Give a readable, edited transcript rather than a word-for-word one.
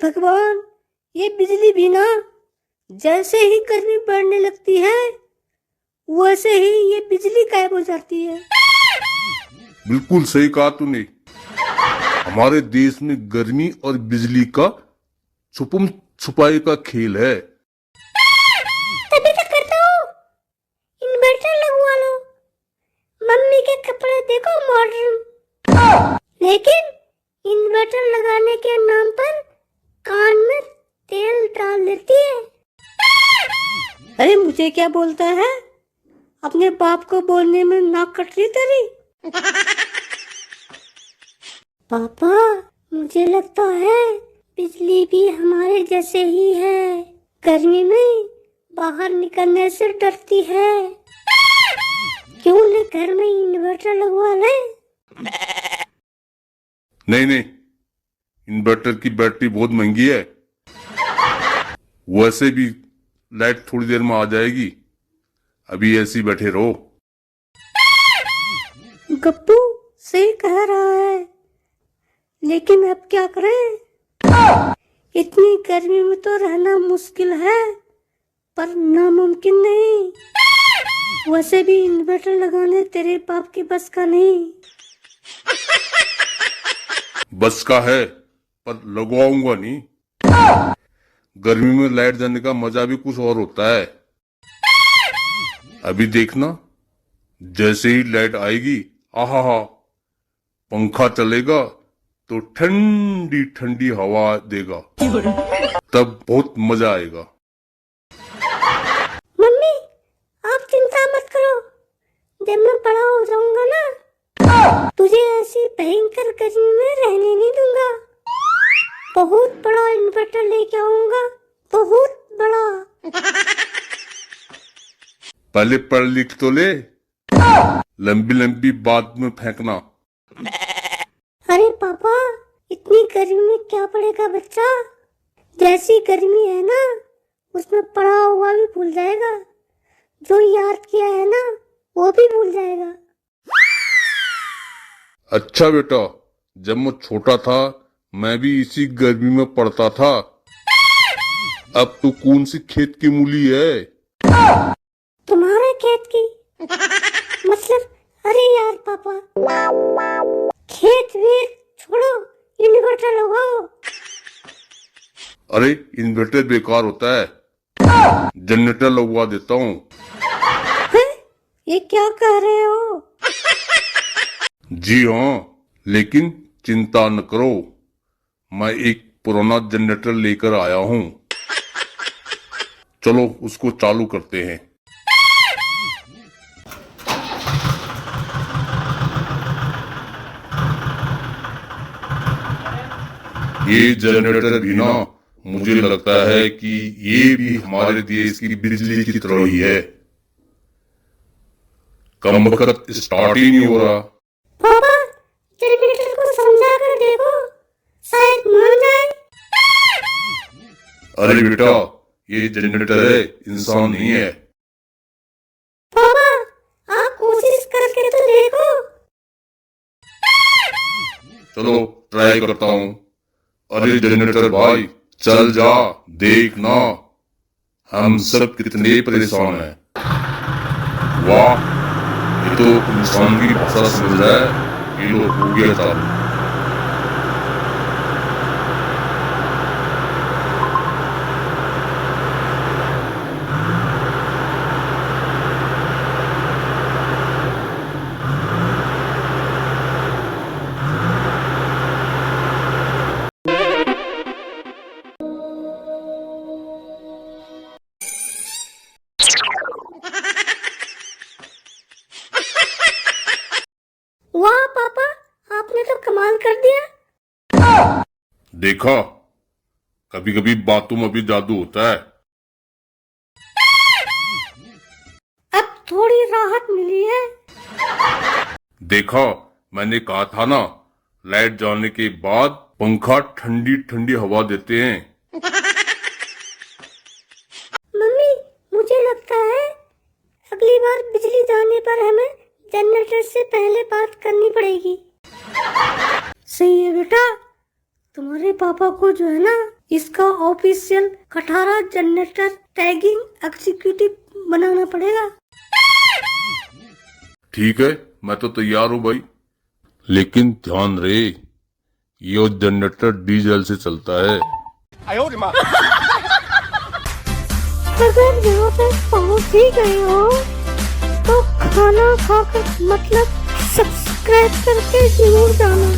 भगवान, ये बिजली भी ना जैसे ही गर्मी बढ़ने लगती है वैसे ही ये बिजली गायब हो जाती है। बिल्कुल सही कहा तूने। हमारे देश में गर्मी और बिजली का छुपम छुपाई का खेल है। तभी तो करता हूँ, इन्वर्टर लगवा लो। मम्मी के कपड़े देखो मॉडर्न, लेकिन इन्वर्टर लगाने के नाम पर कान में तेल डाल देती है। अरे मुझे क्या बोलता है, अपने बाप को बोलने में नाक कट रही तेरी। पापा, मुझे लगता है बिजली भी हमारे जैसे ही है, गर्मी में बाहर निकलने से डरती है। क्यों न घर में इन्वर्टर लगवा ले? नहीं नहीं, इन्वर्टर की बैटरी बहुत महंगी है। वैसे भी लाइट थोड़ी देर में आ जाएगी, अभी ऐसे ही बैठे रहो। गप्पू सही कह रहा है, लेकिन अब क्या करें? इतनी गर्मी में तो रहना मुश्किल है, पर नामुमकिन नहीं। वैसे भी इन्वर्टर लगाने तेरे बाप की बस का नहीं। बस का है, पर लगवाऊंगा नहीं। गर्मी में लाइट जाने का मजा भी कुछ और होता है। अभी देखना, जैसे ही लाइट आएगी, आहा, पंखा चलेगा तो ठंडी ठंडी हवा देगा, तब बहुत मजा आएगा। मम्मी, आप चिंता मत करो, जब मैं बड़ा हो जाऊंगा ना, तुझे ऐसी भयंकर गर्मी में रहने नहीं दूंगा। बहुत बड़ा इन्वर्टर लेके आऊंगा, बहुत बड़ा। पहले पढ़ लिख तो ले, लंबी लंबी बात में फेंकना। अरे पापा, इतनी गर्मी में क्या पढ़ेगा बच्चा? जैसी गर्मी है ना, उसमें पढ़ा हुआ भी भूल जाएगा, जो याद किया है ना वो भी भूल जाएगा। अच्छा बेटा, जब मैं छोटा था मैं भी इसी गर्मी में पढ़ता था। अब तू कौन सी खेत की मूली है? तुम्हारे खेत की मतलब? अरे यार पापा, खेत वेत छोड़ो, इन्वर्टर लगाओ। अरे इन्वर्टर बेकार होता है, जनरेटर लगवा देता हूँ। ये क्या कह रहे हो? जी हाँ, लेकिन चिंता न करो, मैं एक पुराना जनरेटर लेकर आया हूँ। चलो उसको चालू करते हैं। ये जनरेटर भी ना, मुझे लगता है कि ये भी हमारे देश की बिजली की तरह ही है। कम वक्त स्टार्ट ही नहीं हो रहा। पापा, जनरेटर को समझा कर देखो, शायद मान जाए। अरे बेटा, ये जनरेटर है, इंसान नहीं है। पापा, आप कोशिश करके तो देखो। चलो ट्राई करता हूँ। अरे जनरेटर भाई, चल जा, देख ना, हम सब कितने परेशान हैं। वाह, ये तो इंसान की भाषा समझ रहा है। ये लो, हो गया चालू। वाह पापा, आपने तो कमाल कर दिया। देखा, कभी कभी बातों में भी जादू होता है। अब थोड़ी राहत मिली है। देखा, मैंने कहा था ना, लाइट जाने के बाद पंखा ठंडी ठंडी हवा देते हैं। मम्मी, मुझे लगता है अगली बार बिजली जाने पर हमें जनरेटर से पहले बात करनी पड़ेगी। सही है बेटा, तुम्हारे पापा को जो है ना इसका ऑफिशियल खटारा जनरेटर टैगिंग एग्जीक्यूटिव बनाना पड़ेगा। ठीक है, मैं तो तैयार हूँ भाई, लेकिन ध्यान रहे ये जनरेटर डीजल से चलता है। अगर यहाँ तक पहुँच ही गए हो तो खाना खाकर मतलब सब्सक्राइब करके जरूर जाना।